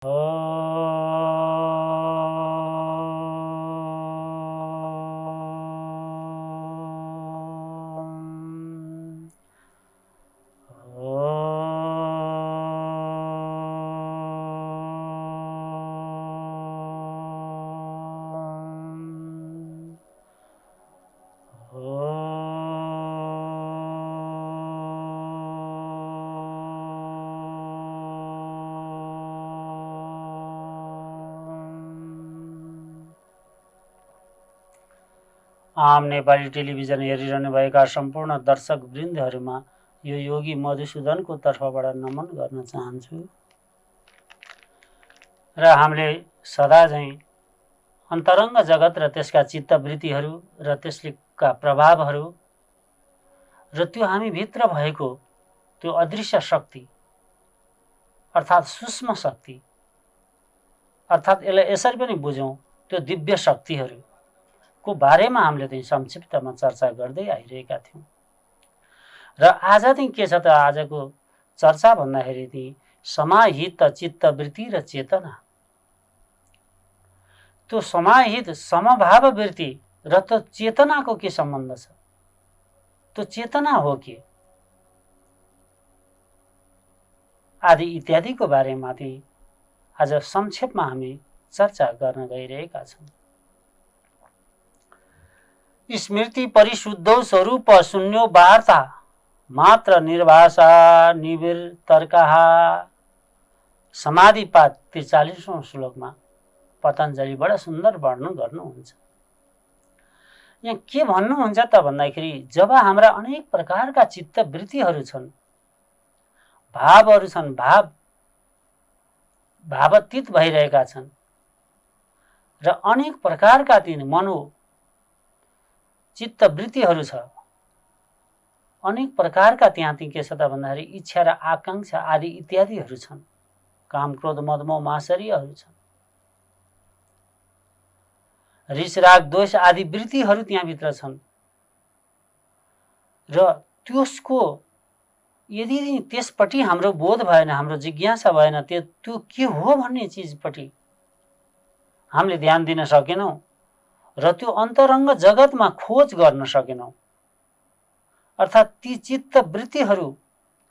आम Nepali television हेरिरहनुभएका सम्पूर्ण दर्शक वृन्दहरूमा यो योगी मधुसूदनको तर्फबाट नमन गर्न चाहन्छु। र हामीले सदा झैँ अन्तरङ्ग जगत र त्यसका चित्तवृत्तिहरू र त्यसका प्रभावहरू र त्यो हामी भित्र भएको त्यो अदृश्य शक्ति अर्थात् सूक्ष्म शक्ति अर्थात् यसलाई यसरी पनि बुझौँ, त्यो दिव्य शक्तिहरूको बारेमा हामीले चाहिँ संक्षिप्तमा चर्चा गर्दै आइरहेका थियौँ। र आज चाहिँ के छ त, आजको चर्चा भन्दाखेरि चाहिँ समाहित चित्तवृत्ति र चेतना। त्यो समाहित समभाव वृत्ति र त्यो चेतनाको के सम्बन्ध छ, त्यो चेतना हो के आदि इत्यादिको बारेमा चाहिँ आज संक्षेपमा हामी चर्चा गर्न गइरहेका छौँ। स्मृति परिशुद्धौ स्वरूप शून्यो वार्ता मात्र निर्भाषा निविर्तर्कः समाधिपाद 43औं श्लोकमा पतञ्जलि बडा सुन्दर वर्णन गर्नुहुन्छ। यहाँ के भन्नुहुन्छ त भन्दाखेरि, जब हाम्रा अनेक प्रकारका चित्तवृत्तिहरू छन्, भावहरू छन्, भावतीत भइरहेका छन् र अनेक प्रकारका तीन मनो चित्तवृत्तिहरू छ, अनेक प्रकारका त्यहाँ के छ त भन्दाखेरि इच्छा र आकांक्षा आदि इत्यादिहरू छन्, काम क्रोध मद मोह मात्सर्यहरू छन्, रिस राग द्वेष आदि वृत्तिहरू त्यहाँभित्र छन्। र त्यसको यदि त्यसपट्टि हाम्रो बोध भएन, हाम्रो जिज्ञासा भएन, त्यो के हो भन्ने चिजपट्टि हामीले ध्यान दिन सकेनौँ र त्यो अन्तरङ्ग जगतमा खोज गर्न सकेनौँ, अर्थात् ती चित्तवृत्तिहरू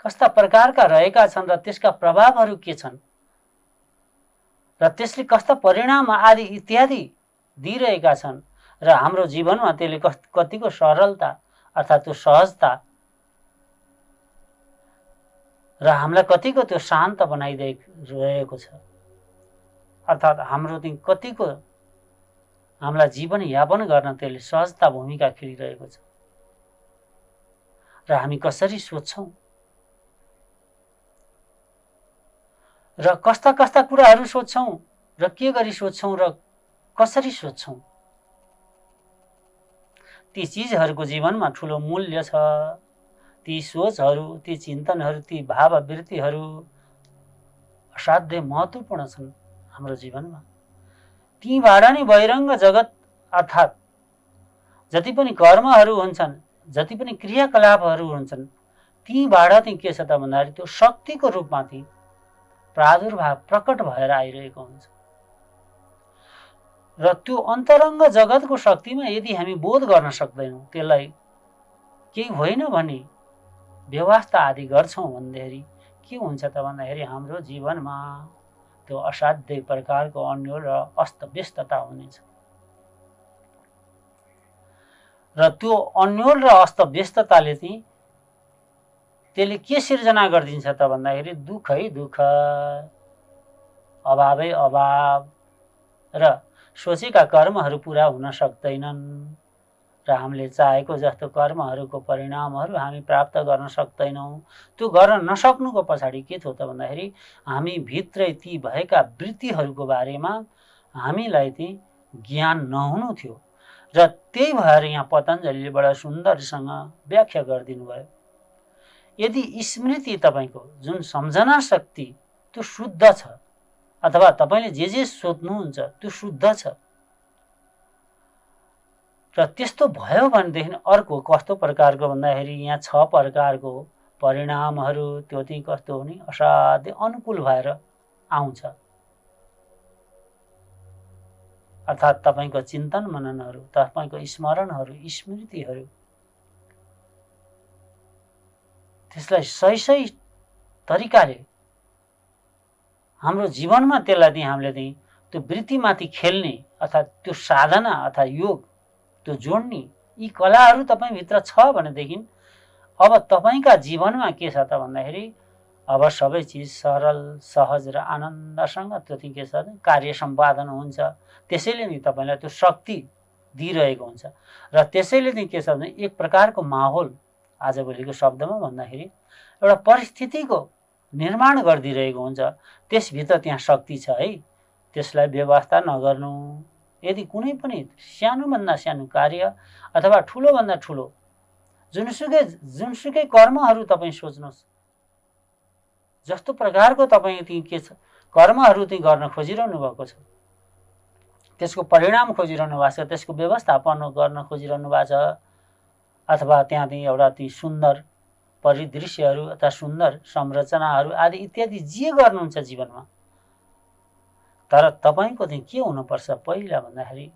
कस्ता प्रकारका रहेका छन् र त्यसका प्रभावहरू के छन् र त्यसले कस्ता परिणाम आदि इत्यादि दिइरहेका छन् र हाम्रो जीवनमा त्यसले कतिको सरलता अर्थात् त्यो सहजता र हामीलाई कतिको त्यो शान्त बनाइरहेको छ, अर्थात् हाम्रो चाहिँ कतिको हामीलाई जीवन यापन गर्न त्यसले सहजता भूमिका खेलिरहेको छ। र हामी कसरी सोच्छौँ र कस्ता कस्ता कुराहरू सोच्छौँ र के गरी सोच्छौँ र कसरी सोच्छौँ, ती चिजहरूको जीवनमा ठुलो मूल्य छ। ती सोचहरू, ती चिन्तनहरू, ती भाववृत्तिहरू असाध्यै महत्त्वपूर्ण छन् हाम्रो जीवनमा। तीबाट नै बहिरङ्ग जगत अर्थात् जति पनि कर्महरू हुन्छन्, जति पनि क्रियाकलापहरू हुन्छन्, तीबाट चाहिँ के छ त भन्दाखेरि त्यो शक्तिको रूपमा चाहिँ प्रादुर्भाव प्रकट भएर आइरहेको हुन्छ। र त्यो अन्तरङ्ग जगतको शक्तिमा यदि हामी बोध गर्न सक्दैनौँ, त्यसलाई केही होइन भने व्यवस्था आदि गर्छौँ भन्दाखेरि के हुन्छ त भन्दाखेरि हाम्रो जीवनमा त्यो असाध्य प्रकारको अन्योल र अस्तव्यस्तता हुनेछ। र त्यो अन्योल र अस्तव्यस्तताले चाहिँ त्यसले के सिर्जना गरिदिन्छ त भन्दाखेरि दुःखै दुःख, अभावै अभाव र सोचेका कर्महरू पुरा हुन सक्दैनन् र हामीले चाहेको जस्तो कर्महरूको परिणामहरू हामी प्राप्त गर्न सक्दैनौँ। त्यो गर्न नसक्नुको पछाडि के थियो त भन्दाखेरि हामी भित्रै ती भएका वृत्तिहरूको बारेमा हामीलाई चाहिँ ज्ञान नहुनु थियो। र त्यही भएर यहाँ पतञ्जलिले बडा सुन्दरसँग व्याख्या गरिदिनु भयो। यदि स्मृति तपाईँको जुन सम्झना शक्ति त्यो शुद्ध छ, अथवा तपाईँले जे सोध्नुहुन्छ त्यो शुद्ध छ, र त्यस्तो भयो भनेदेखि अर्को कस्तो प्रकारको भन्दाखेरि यहाँ 6 प्रकारको परिणामहरू त्यो चाहिँ कस्तो हुने असाध्यै अनुकूल भएर आउँछ। अर्थात् तपाईँको चिन्तन मननहरू, तपाईँको स्मरणहरू, स्मृतिहरू, त्यसलाई सही सही तरिकाले हाम्रो जीवनमा त्यसलाई चाहिँ हामीले चाहिँ त्यो वृत्तिमाथि खेल्ने अर्थात् त्यो साधना अर्थात् योग त्यो जोड्ने यी कलाहरू तपाईँभित्र छ भनेदेखि अब तपाईँका जीवनमा के छ त भन्दाखेरि अब सबै चिज सरल सहज र आनन्दसँग त्यो चाहिँ के छ कार्य सम्पादन हुन्छ। त्यसैले नि तपाईँलाई त्यो शक्ति दिइरहेको हुन्छ र त्यसैले चाहिँ के छ भने एक प्रकारको माहौल आजभोलिको शब्दमा भन्दाखेरि एउटा परिस्थितिको निर्माण गरिदिइरहेको हुन्छ। त्यसभित्र त्यहाँ शक्ति छ है, त्यसलाई व्यवस्था नगर्नु। यदि कुनै पनि सानोभन्दा सानो कार्य अथवा ठुलोभन्दा ठुलो जुनसुकै कर्महरू तपाईँ सोच्नुहोस्, जस्तो प्रकारको तपाईँ चाहिँ के छ कर्महरू चाहिँ गर्न खोजिरहनु भएको छ, त्यसको परिणाम खोजिरहनु भएको छ, त्यसको व्यवस्थापन गर्न खोजिरहनु भएको छ, अथवा त्यहाँ चाहिँ एउटा ती सुन्दर परिदृश्यहरू अथवा सुन्दर संरचनाहरू आदि इत्यादि जे गर्नुहुन्छ जीवनमा, तर तपाईँको चाहिँ के हुनुपर्छ पहिला भन्दाखेरि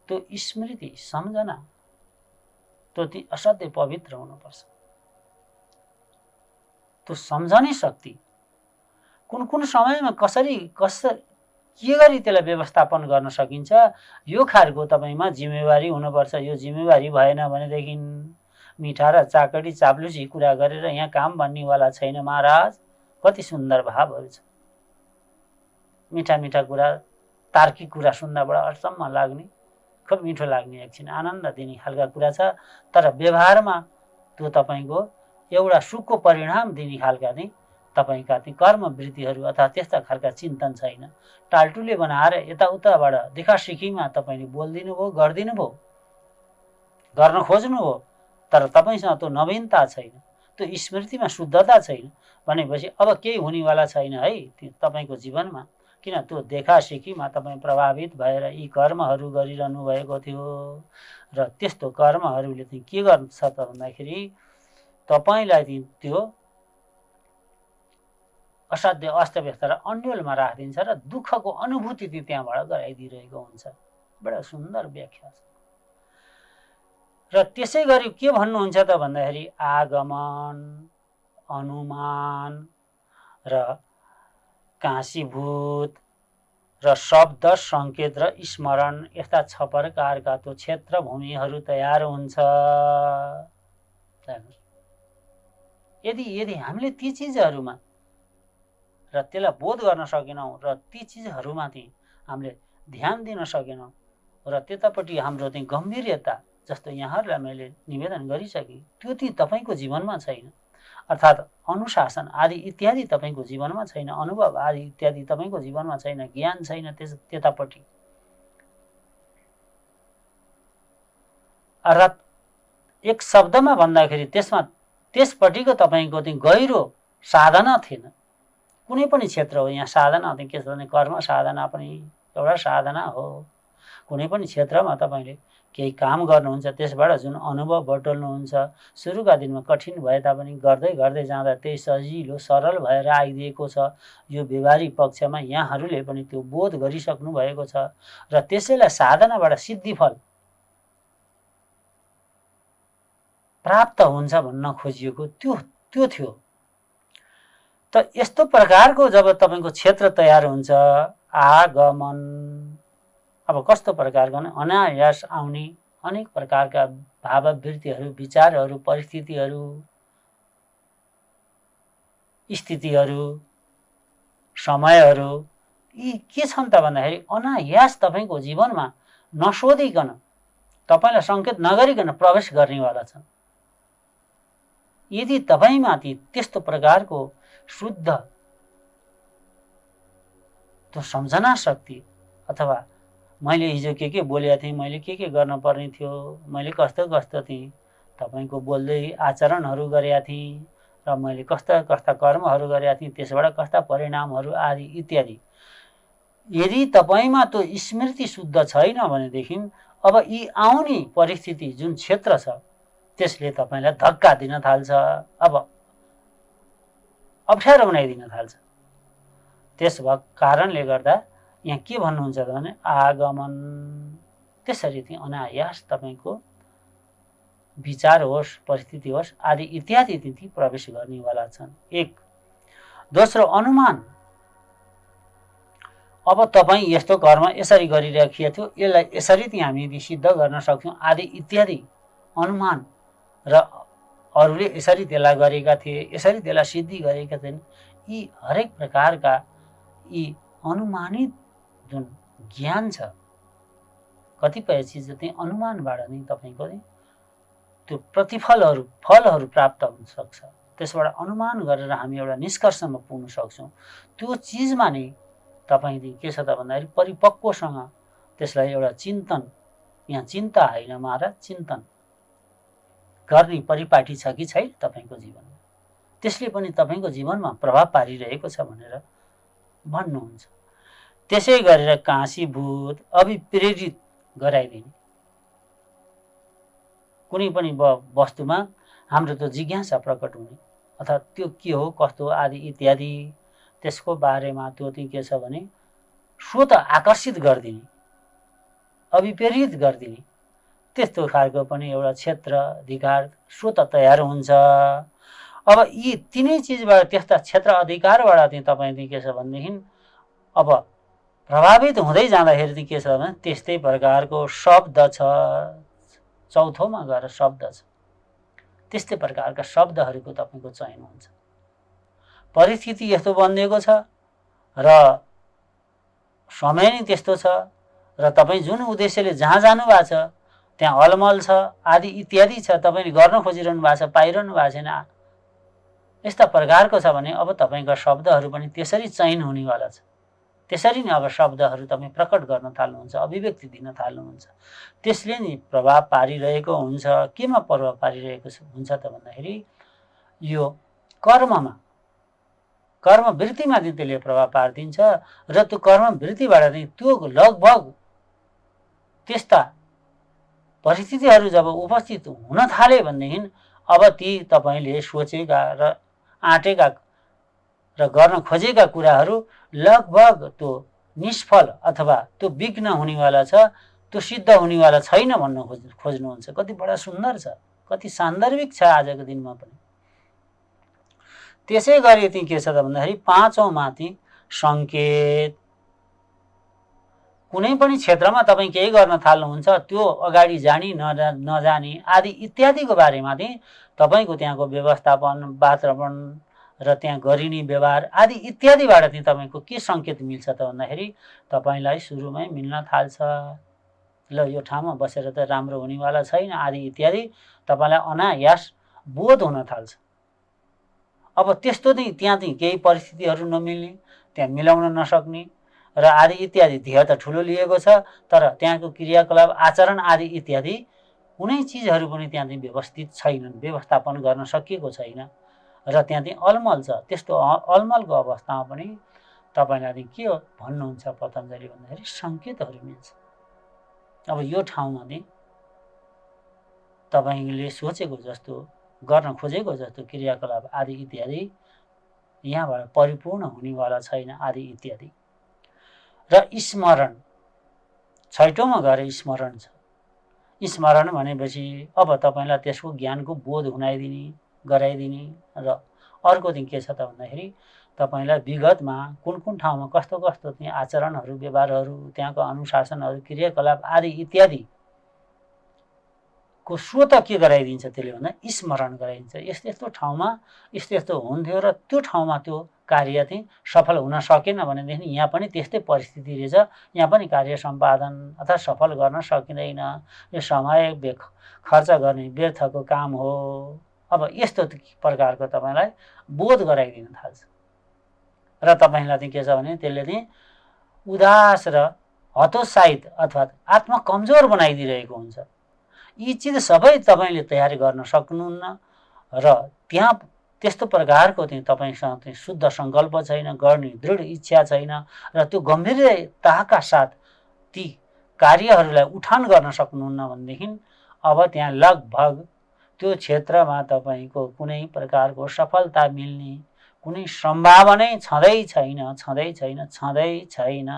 त्यो स्मृति सम्झना त्यो चाहिँ असाध्यै पवित्र हुनुपर्छ। त्यो सम्झने शक्ति कुन कुन समयमा कसरी के गरी त्यसलाई व्यवस्थापन गर्न सकिन्छ यो खालको तपाईँमा जिम्मेवारी हुनुपर्छ। यो जिम्मेवारी भएन भनेदेखि मिठा र चाकडी चाप्लुसी कुरा गरेर यहाँ काम बन्नेवाला छैन महाराज। कति सुन्दर भावहरू छ, मिठा मिठा कुरा, तार्किक कुरा सुन्दा बडा अचम्म लाग्ने, खुब मिठो लाग्ने, एकछिन आनन्द दिने खालका कुरा छ, तर व्यवहारमा त्यो तपाईँको एउटा सुखको परिणाम दिने खालका चाहिँ तपाईँका ती कर्मवृत्तिहरू अथवा त्यस्ता खालका चिन्तन छैन। टालटुले बनाएर यताउताबाट देखासिखीमा तपाईँले बोलिदिनु भयो, गरिदिनु भयो, गर्न खोज्नुभयो, तर तपाईँसँग त्यो नवीनता छैन, त्यो स्मृतिमा शुद्धता छैन भनेपछि अब केही हुनेवाला छैन है तपाईँको जीवनमा। किन त्यो देखासिखीमा तपाईँ प्रभावित भएर यी कर्महरू गरिरहनु भएको थियो र त्यस्तो कर्महरूले चाहिँ के गर्छ त भन्दाखेरि तपाईँलाई चाहिँ त्यो असाध्य अस्तव्यस्त र अन्यलमा राखिदिन्छ र दुःखको अनुभूति चाहिँ त्यहाँबाट गराइदिइरहेको हुन्छ। बडा सुन्दर व्याख्या छ। र त्यसै गरी के भन्नुहुन्छ त भन्दाखेरि आगमन, अनुमान र काशीभूत र शब्द सङ्केत र स्मरण यस्ता 6 प्रकारका त्यो क्षेत्र भूमिहरू तयार हुन्छ। यदि हामीले ती चिजहरूमा र त्यसलाई बोध गर्न सकेनौँ र ती चिजहरूमाथि हामीले ध्यान दिन सकेनौँ र त्यतापट्टि हाम्रो चाहिँ गम्भीर्यता जस्तो यहाँहरूलाई मैले निवेदन गरिसकेँ त्यो चाहिँ तपाईँको जीवनमा छैन, अर्थात् अनुशासन आदि इत्यादि तपाईँको जीवनमा छैन, अनुभव आदि इत्यादि तपाईँको जीवनमा छैन, ज्ञान छैन त्यतापट्टि, अर्थात् एक शब्दमा भन्दाखेरि त्यसपट्टिको तपाईँको चाहिँ गहिरो साधना थिएन। कुनै पनि क्षेत्र हो, यहाँ साधना चाहिँ के छ भने कर्म साधना पनि एउटा साधना हो। कुनै पनि क्षेत्रमा तपाईँले केही काम गर्नुहुन्छ, त्यसबाट जुन अनुभव बटुल्नुहुन्छ, सुरुका दिनमा कठिन भए तापनि गर्दै गर्दै जाँदा त्यही सजिलो सरल भएर आइदिएको छ। यो व्यवहारिक पक्षमा यहाँहरूले पनि त्यो बोध गरिसक्नु भएको छ र त्यसैलाई साधनाबाट सिद्धिफल प्राप्त हुन्छ भन्न खोजिएको त्यो थियो। त यस्तो प्रकारको जब तपाईँको क्षेत्र तयार हुन्छ, आगमन अब कस्तो प्रकारको भने अनायास आउने अनेक प्रकारका भाववृत्तिहरू, विचारहरू, परिस्थितिहरू, स्थितिहरू, समयहरू यी के छन् त भन्दाखेरि अनायास तपाईँको जीवनमा नसोधिकन तपाईँलाई सङ्केत नगरिकन प्रवेश गर्नेवाला छन्। यदि तपाईँमाथि त्यस्तो प्रकारको शुद्ध त्यो सम्झना शक्ति अथवा मैले हिजो के बोलेको थिएँ, मैले के गर्न पर्ने थियो, मैले कस्तो थिएँ, तपाईँको बोल्दै आचरणहरू गरेका थिएँ र मैले कस्ता कर्महरू गरेका थिएँ, त्यसबाट कस्ता परिणामहरू आदि इत्यादि यदि तपाईँमा त्यो स्मृति शुद्ध छैन भनेदेखि अब यी आउने परिस्थिति जुन क्षेत्र छ त्यसले तपाईँलाई धक्का दिन थाल्छ, अब अप्ठ्यारो बनाइदिन थाल्छ। त्यस भएको कारणले गर्दा यहाँ के भन्नुहुन्छ त भने आगमन, त्यसरी चाहिँ अनायास तपाईँको विचार होस्, परिस्थिति होस् आदि इत्यादि तिथि प्रवेश गर्नेवाला छन्। एक। दोस्रो अनुमान, अब तपाईँ यस्तो कर्म यसरी गरिराखिएको थियो, यसलाई यसरी चाहिँ हामी सिद्ध गर्न सक्छौँ आदि इत्यादि अनुमान, र अरूले यसरी त्यसलाई गरेका थिए, यसरी त्यसलाई सिद्धि गरेका थिएन, यी हरेक प्रकारका यी अनुमानित जुन ज्ञान छ, कतिपय चिज चाहिँ अनुमानबाट नै तपाईँको त्यो प्रतिफलहरू फलहरू प्राप्त हुन सक्छ। त्यसबाट अनुमान गरेर हामी एउटा निष्कर्षमा पुग्न सक्छौँ। त्यो चिजमा नै तपाईँले के छ त भन्दाखेरि परिपक्वसँग त्यसलाई एउटा चिन्तन, यहाँ चिन्ता होइन महाराज, चिन्तन गर्ने परिपाटी छ कि छैन तपाईँको जीवनमा, त्यसले पनि तपाईँको जीवनमा प्रभाव पारिरहेको छ भनेर भन्नुहुन्छ। त्यसै गरेर काशीभूत अभिप्रेरित गराइदिने, कुनै पनि वस्तुमा हाम्रो त्यो जिज्ञासा प्रकट हुने अथवा त्यो के हो कस्तो हो आदि इत्यादि, त्यसको बारेमा त्यो चाहिँ के छ भने स्वत आकर्षित गरिदिने, अभिप्रेरित गरिदिने, त्यस्तो खालको पनि एउटा क्षेत्र अधिकार स्वत तयार हुन्छ। अब यी तिनै चिजबाट, त्यस्ता क्षेत्र अधिकारबाट चाहिँ तपाईँ चाहिँ के छ भनेदेखि अब प्रभावित हुँदै जाँदाखेरि चाहिँ के छ भने त्यस्तै प्रकारको शब्द छ, चौथोमा गएर शब्द छ, त्यस्तै प्रकारका शब्दहरूको तपाईँको चयन हुन्छ। परिस्थिति यस्तो बनिएको छ र समय नै त्यस्तो छ र तपाईँ जुन उद्देश्यले जहाँ जानुभएको छ त्यहाँ अलमल छ आदि इत्यादि छ, तपाईँले गर्न खोजिरहनु भएको छ, पाइरहनु भएको छैन, यस्ता प्रकारको छ भने अब तपाईँका शब्दहरू पनि त्यसरी चयन हुनेवाला छ। त्यसरी नै अब शब्दहरू तपाईँ प्रकट गर्न थाल्नुहुन्छ, अभिव्यक्ति दिन थाल्नुहुन्छ, त्यसले नि प्रभाव पारिरहेको हुन्छ। केमा प्रभाव पारिरहेको हुन्छ त भन्दाखेरि यो कर्ममा, कर्मवृत्तिमा चाहिँ त्यसले प्रभाव पारिदिन्छ र त्यो कर्मवृत्तिबाट चाहिँ त्यो लगभग त्यस्ता परिस्थितिहरू जब उपस्थित हुन थाले भनेदेखि अब ती तपाईँले सोचेका र आँटेका र गर्न खोजेका कुराहरू लगभग त्यो निष्फल अथवा त्यो विघ्न हुनेवाला छ, त्यो सिद्ध हुनेवाला छैन भन्न खोज्नुहुन्छ। कति बडा सुन्दर छ, कति सान्दर्भिक छ आजको दिनमा पनि। त्यसै गरी चाहिँ के छ त भन्दाखेरि पाँचौँ माथि सङ्केत, कुनै पनि क्षेत्रमा तपाईँ केही गर्न थाल्नुहुन्छ, त्यो अगाडि जानी नजानी आदि इत्यादिको बारेमा चाहिँ तपाईँको त्यहाँको व्यवस्थापन, वातावरण र त्यहाँ गरिने व्यवहार आदि इत्यादिबाट चाहिँ तपाईँको के सङ्केत मिल्छ त भन्दाखेरि तपाईँलाई सुरुमै मिल्न थाल्छ, ल यो ठाउँमा बसेर त राम्रो हुनेवाला छैन आदि इत्यादि तपाईँलाई अनायास बोध हुन थाल्छ। अब त्यस्तो चाहिँ त्यहाँ चाहिँ केही परिस्थितिहरू नमिल्ने, त्यहाँ मिलाउन नसक्ने र आदि इत्यादि ध्येय त ठुलो लिएको छ, तर त्यहाँको क्रियाकलाप आचरण आदि इत्यादि कुनै चिजहरू पनि त्यहाँ चाहिँ व्यवस्थित छैनन्, व्यवस्थापन गर्न सकिएको छैन र त्यहाँ चाहिँ अलमल छ। त्यस्तो अलमलको अवस्थामा पनि तपाईँलाई चाहिँ के हो भन्नुहुन्छ पतञ्जलि भन्दाखेरि सङ्केतहरू मिल्छ। अब यो ठाउँमा चाहिँ तपाईँले सोचेको जस्तो, गर्न खोजेको जस्तो क्रियाकलाप आदि इत्यादि यहाँबाट परिपूर्ण हुनेवाला छैन आदि इत्यादि। र स्मरण, छैटौँमा गएर स्मरण छ। स्मरण भनेपछि अब तपाईँलाई त्यसको ज्ञानको बोध हुनाइदिने, गराइदिने र अर्को चाहिँ के छ त भन्दाखेरि तपाईँलाई विगतमा कुन कुन ठाउँमा कस्तो कस्तो चाहिँ आचरणहरू, व्यवहारहरू, त्यहाँको अनुशासनहरू, क्रियाकलाप आदि इत्यादि को स्वत के गराइदिन्छ त्यसले भन्दा स्मरण गराइदिन्छ। यस्तो यस्तो ठाउँमा यस्तो यस्तो हुन्थ्यो र त्यो ठाउँमा त्यो कार्य चाहिँ सफल हुन सकेन भनेदेखि यहाँ पनि त्यस्तै परिस्थिति रहेछ, यहाँ पनि कार्य सम्पादन अथवा सफल गर्न सकिँदैन, यो समय खर्च गर्ने व्यर्थको काम हो। अब यस्तो प्रकारको तपाईँलाई बोध गराइदिन थाल्छ र तपाईँलाई चाहिँ के छ भने त्यसले चाहिँ उदास र हतोत्साहित अथवा आत्मा कमजोर बनाइदिरहेको हुन्छ। यी चिज सबै तपाईँले तयारी गर्न सक्नुहुन्न र त्यहाँ त्यस्तो प्रकारको चाहिँ तपाईँसँग चाहिँ शुद्ध सङ्कल्प छैन, गर्ने दृढ इच्छा छैन र त्यो गम्भीरताका साथ ती कार्यहरूलाई उठान गर्न सक्नुहुन्न भनेदेखि अब त्यहाँ लगभग त्यो क्षेत्रमा तपाईँको कुनै प्रकारको सफलता मिल्ने, कुनै सम्भावनै छँदै छैन, छँदै छैन, छँदै छैन,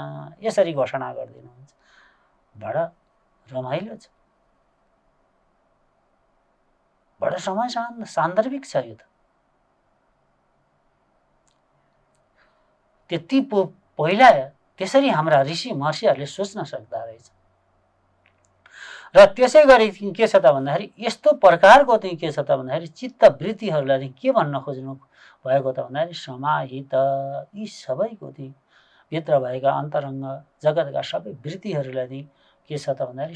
यसरी घोषणा गरिदिनुहुन्छ। बडा रमाइलो छ, बडा समय सान्दर्भिक छ यो त। त्यति पहिला त्यसरी हाम्रा ऋषि महर्षिहरूले सोच्न सक्दा रहेछ। र त्यसै गरी के छ त भन्दाखेरि यस्तो प्रकारको चाहिँ के छ त भन्दाखेरि चित्तवृत्तिहरूलाई के भन्न खोज्नु भएको त भन्दाखेरि समाहित, यी सबैको चाहिँ भित्र भएका अन्तरङ्ग जगतका सबै वृत्तिहरूलाई चाहिँ के छ त भन्दाखेरि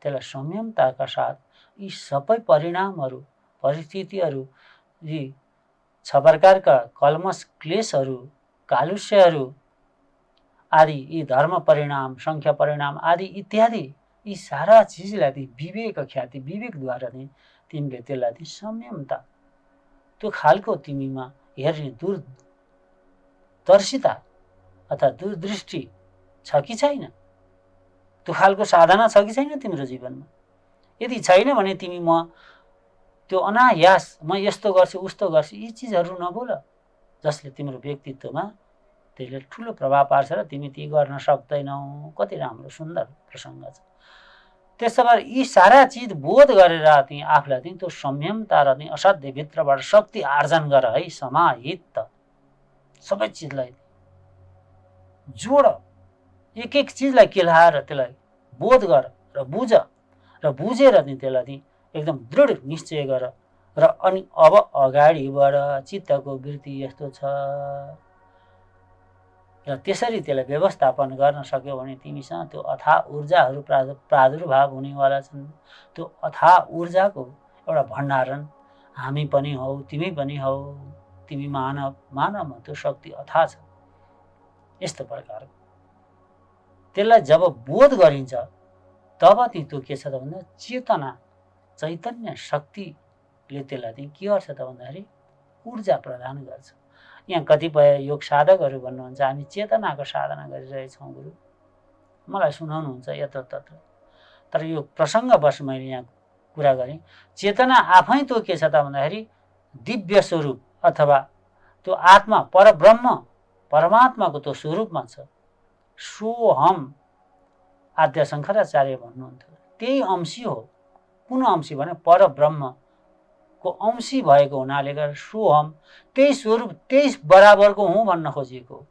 त्यसलाई संयमताका साथ यी सबै परिणामहरू, परिस्थितिहरू, यी 6 प्रकारका कल्मस क्लेशहरू, कालुष्यहरू आदि, यी धर्म परिणाम, संख्या परिणाम आदि इत्यादि, यी सारा चिजलाई चाहिँ विवेक ख्याति, विवेकद्वारा चाहिँ तिमीले त्यसलाई चाहिँ संयमता, त्यो खालको तिमीमा हेर्ने दूरदर्शिता अथवा दूरदृष्टि छ कि छैन? त्यो खालको साधना छ कि छैन तिम्रो जीवनमा? यदि छैन भने तिमी म त्यो अनायास म यस्तो गर्छु उस्तो गर्छु यी चिजहरू नबोल, जसले तिम्रो व्यक्तित्वमा त्यसले ठुलो प्रभाव पार्छ र तिमी ती गर्न सक्दैनौ। कति राम्रो सुन्दर प्रसङ्ग छ। त्यसो भए यी सारा चिज बोध गरेर तिमी आफूलाई चाहिँ त्यो संयमता र चाहिँ असाध्य भित्रबाट शक्ति आर्जन गर है। समाहित सबै चिजलाई जोड, एक एक चिजलाई केलाएर त्यसलाई बोध गर र बुझ, र बुझेर चाहिँ त्यसलाई चाहिँ एकदम दृढ निश्चय गर। र अनि अब अगाडिबाट चित्तको वृत्ति यस्तो छ र त्यसरी त्यसलाई व्यवस्थापन गर्न सक्यो भने तिमीसँग त्यो अथाह ऊर्जाहरू प्रादुर्भाव हुनेवाला छन्। त्यो अथाह ऊर्जाको एउटा भण्डारण हामी पनि हौ, तिमी पनि हौ, तिमी मानवमा त्यो शक्ति अथाह छ। यस्तो प्रकारको त्यसलाई जब बोध गरिन्छ तब त्यो के छ त भन्दा चेतना, चैतन्य शक्तिले त्यसलाई चाहिँ के गर्छ त भन्दाखेरि ऊर्जा प्रदान गर्छ। यहाँ कतिपय योग साधकहरू भन्नुहुन्छ हामी चेतनाको साधना गरिरहेछौँ गुरु, मलाई सुनाउनुहुन्छ यत्र तत्र। तर यो प्रसङ्गवश मैले यहाँ कुरा गरेँ, चेतना आफै त्यो के छ त भन्दाखेरि दिव्य स्वरूप अथवा त्यो आत्मा परब्रह्म परमात्माको त्यो स्वरूपमा छ। सोहम आद्य शङ्कराचार्य भन्नुहुन्थ्यो, त्यही अंशी हो। कुन अंशी भने परब्रह्मको अंशी भएको हुनाले गर्दा सोहम त्यही स्वरूप त्यही बराबरको हुँ भन्न खोजिएको।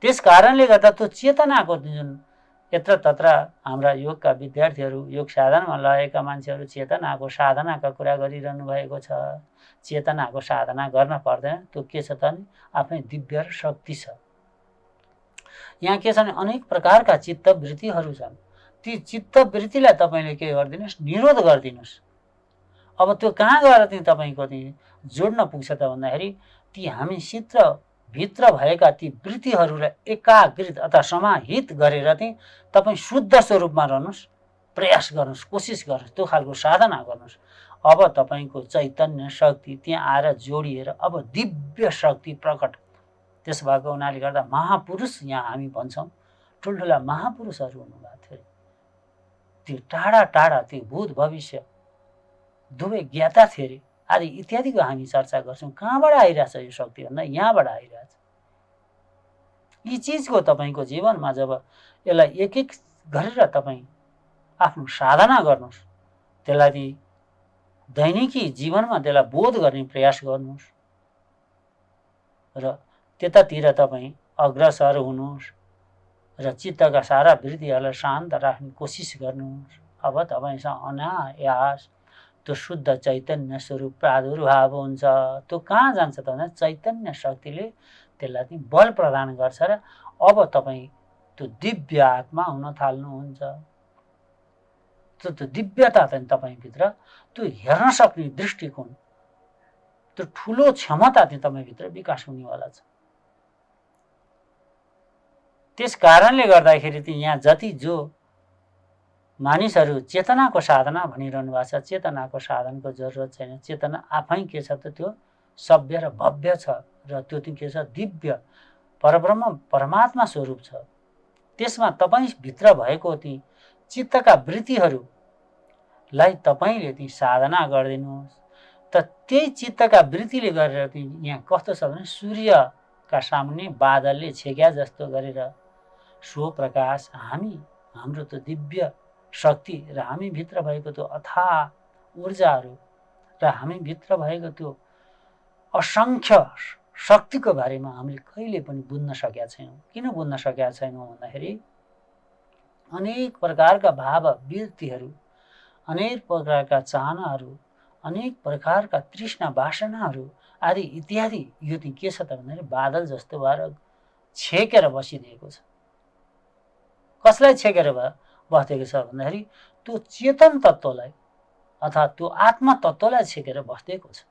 त्यस कारणले गर्दा त्यो चेतनाको जुन यत्र तत्र हाम्रा योगका विद्यार्थीहरू, योग साधनामा लागेका मान्छेहरू चेतनाको साधनाका कुरा गरिरहनु भएको छ। चेतनाको साधना गर्न पर्दैन, त्यो के छ त भने आफ्नै दिव्य र शक्ति छ। यहाँ के छ भने अनेक प्रकारका चित्तवृत्तिहरू छन्। ती चित्तवृत्तिलाई तपाईँले के गरिदिनुहोस्, निरोध गरिदिनुहोस्। अब त्यो कहाँ गएर चाहिँ तपाईँको चाहिँ जोड्न पुग्छ त भन्दाखेरि ती हामी भित्र भएका ती वृत्तिहरूलाई एकाग्रित अथवा समाहित गरेर चाहिँ तपाईँ शुद्ध स्वरूपमा रहनुहोस्, प्रयास गर्नुहोस्, कोसिस गर्नुहोस्, त्यो खालको साधना गर्नुहोस्। अब तपाईँको चैतन्य शक्ति त्यहाँ आएर जोडिएर अब दिव्य शक्ति प्रकट। त्यस भएको हुनाले गर्दा महापुरुष यहाँ हामी भन्छौँ, ठुल्ठुला महापुरुषहरू हुनुभएको थियो। त्यो टाढा टाढा त्यो भूत भविष्य दुवै ज्ञाता थिए अरे आदि इत्यादिको हामी चर्चा गर्छौँ। कहाँबाट आइरहेछ यो शक्ति भन्दा यहाँबाट आइरहेछ। यी चिजको तपाईँको जीवनमा जब यसलाई एक एक गरेर तपाईँ आफ्नो साधना गर्नुहोस्, त्यसलाई दैनिकी जीवनमा त्यसलाई बोध गर्ने प्रयास गर्नुहोस् र त्यतातिर तपाईँ अग्रसर हुनुहोस् र चित्तका सारा वृत्तिहरूलाई शान्त राख्ने कोसिस गर्नुहोस्। अब तपाईँसँग अनायास त्यो शुद्ध चैतन्य स्वरूप प्रादुर्भाव हुन्छ। त्यो कहाँ जान्छ त भन्दा चैतन्य शक्तिले त्यसलाई चाहिँ बल प्रदान गर्छ र अब तपाईँ त्यो दिव्य आत्मा हुन थाल्नुहुन्छ। त्यो दिव्यता चाहिँ तपाईँभित्र त्यो हेर्न सक्ने दृष्टिकोण, त्यो ठुलो क्षमता चाहिँ तपाईँभित्र विकास हुनेवाला छ। त्यस कारणले गर्दाखेरि चाहिँ यहाँ जति जो मानिसहरू चेतनाको साधना भनिरहनु भएको छ, चेतनाको साधनको जरुरत छैन। चेतना आफै के छ त त्यो सभ्य र भव्य छ र त्यो चाहिँ के छ दिव्य परब्रह्म परमात्मा स्वरूप छ। त्यसमा तपाईँभित्र भएको ती चित्तका वृत्तिहरूलाई तपाईँले ती साधना गरिदिनुहोस्। त त्यही चित्तका वृत्तिले गरेर यहाँ कस्तो छ भने सूर्यका सामुन्ने बादलले छेक्या जस्तो गरेर सो प्रकाश हाम्रो त्यो दिव्य शक्ति र हामीभित्र भएको त्यो अथाह ऊर्जाहरू र हामीभित्र भएको त्यो असङ्ख्य शक्तिको बारेमा हामीले कहिले पनि बुझ्न सकेका छैनौँ। किन बुझ्न सकेका छैनौँ भन्दाखेरि अनेक प्रकारका भाव वृत्तिहरू, अनेक प्रकारका चाहनाहरू, अनेक प्रकारका तृष्णा वासनाहरू आदि इत्यादि यो चाहिँ के छ त भन्दाखेरि बादल जस्तो भएर छेकेर बसिदिएको छ। कसलाई छेकेर बसेको छ भन्दाखेरि त्यो चेतन तत्त्वलाई अथवा त्यो आत्मा तत्त्वलाई छेकेर बस्दिएको छ।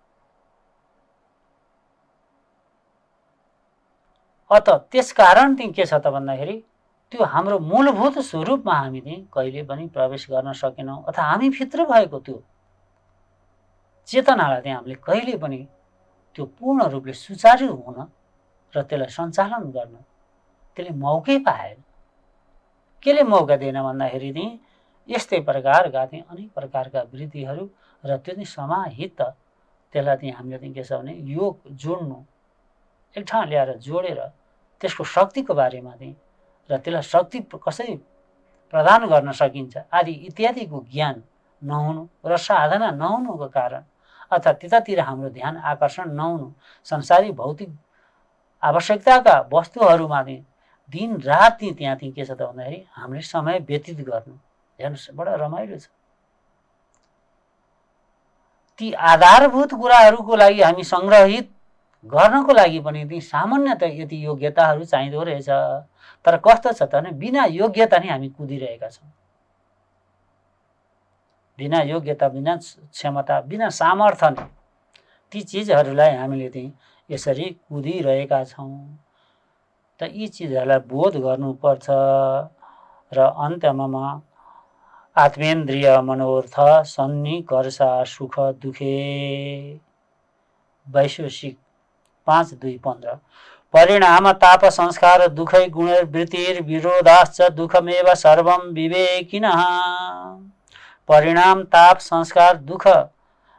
अत त्यसकारण चाहिँ के छ त भन्दाखेरि त्यो हाम्रो मूलभूत स्वरूपमा हामी चाहिँ कहिले पनि प्रवेश गर्न सकेनौँ अथवा हामीभित्र भएको त्यो चेतनालाई चाहिँ हामीले कहिले पनि त्यो पूर्ण रूपले सुचारू हुन र त्यसलाई सञ्चालन गर्न त्यसले मौकै पाएन। केले मौका दिएन भन्दाखेरि चाहिँ यस्तै प्रकारका चाहिँ अनेक प्रकारका वृत्तिहरू र त्यो चाहिँ समाहित त्यसलाई चाहिँ हामीले चाहिँ के छ भने योग जोड्नु, एक ठाउँ ल्याएर जोडेर त्यसको शक्तिको बारेमा चाहिँ र त्यसलाई शक्ति कसरी प्रदान गर्न सकिन्छ आदि इत्यादिको ज्ञान नहुनु र साधना नहुनुको कारण अथवा त्यतातिर हाम्रो ध्यान आकर्षण नहुनु, संसारी भौतिक आवश्यकताका वस्तुहरूमा चाहिँ दिन रात त्यहाँ चाहिँ के छ त भन्दाखेरि हामीले समय व्यतीत गर्नु हेर्नुहोस् बडा रमाइलो छ। ती आधारभूत कुराहरूको लागि हामी सङ्ग्रहित गर्नको लागि पनि ती सामान्यतः यति योग्यताहरू चाहिँदो रहेछ। तर कस्तो छ त भने बिना योग्यता नै हामी कुदिरहेका छौँ। बिना योग्यता, बिना क्षमता, बिना सामर्थ्य नै ती चिजहरूलाई हामीले चाहिँ यसरी कुदिरहेका छौँ। त यी चिजहरूलाई बोध गर्नुपर्छ र अन्त्यमा आत्मेन्द्रिय मनोर्थ सन्निकर्षा सुख दुखे वैशेषिक 5:2-15 परिणाम ताप संस्कार दुःखै गुणवृत्तिर विरोधाश्च दुःखमेव सर्वं विवेकिनः। परिणाम ताप संस्कार दुःख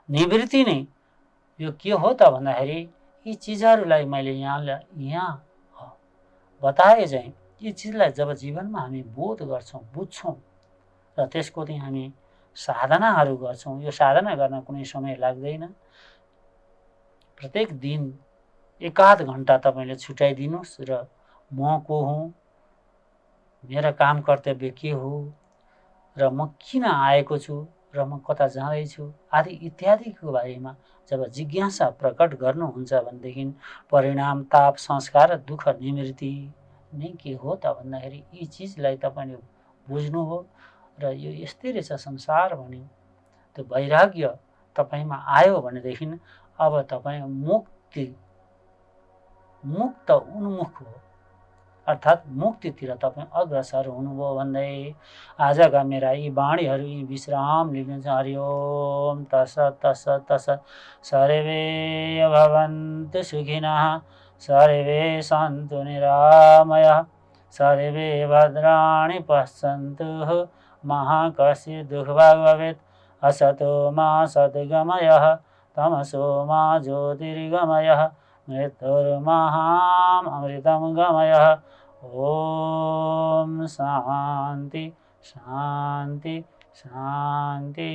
निवृत्ति नै यो के हो त भन्दाखेरि यी चिजहरूलाई मैले यहाँ बताए चाहिँ यी चिजलाई जब जीवनमा हामी बोध गर्छौँ, बुझ्छौँ र त्यसको चाहिँ हामी साधनाहरू गर्छौँ। यो साधना गर्न कुनै समय लाग्दैन। प्रत्येक दिन एकाध घन्टा तपाईँले छुट्याइदिनुहोस् र म को हुँ, मेरा काम कर्तव्य के हो र म किन आएको छु र म कता जाँदैछु आदि इत्यादिको बारेमा जब जिज्ञासा प्रकट गर्नुहुन्छ भनेदेखि परिणाम ताप संस्कार दुःख निवृत्ति नै के हो त भन्दाखेरि यी चिजलाई तपाईँले बुझ्नुभयो र यो यस्तै रहेछ संसार भन्यो, त्यो वैराग्य तपाईँमा आयो भनेदेखि अब तपाईँ मुक्त उन्मुख हो, अर्थात् मुक्तितिर तपाईँ अग्रसर हुनुभयो भन्दै आजका मेरा यी वाणीहरू यी विश्राम लिनुहुन्छ। हरि ओम तत्सत् तत्सत् तत्सत्। सर्वे भवन्तु सुखिनः, सर्वे सन्तु निरामयाः, सर्वे भद्राणि पश्यन्तु मा कश्चित् दुःखभाग् भवेत्। असतो मा सद्गमयः, तमसो मा ज्योतिर्गमयः, मृत्युर्महाम् अमृतं गमयः। ओम शांति शांति शांति।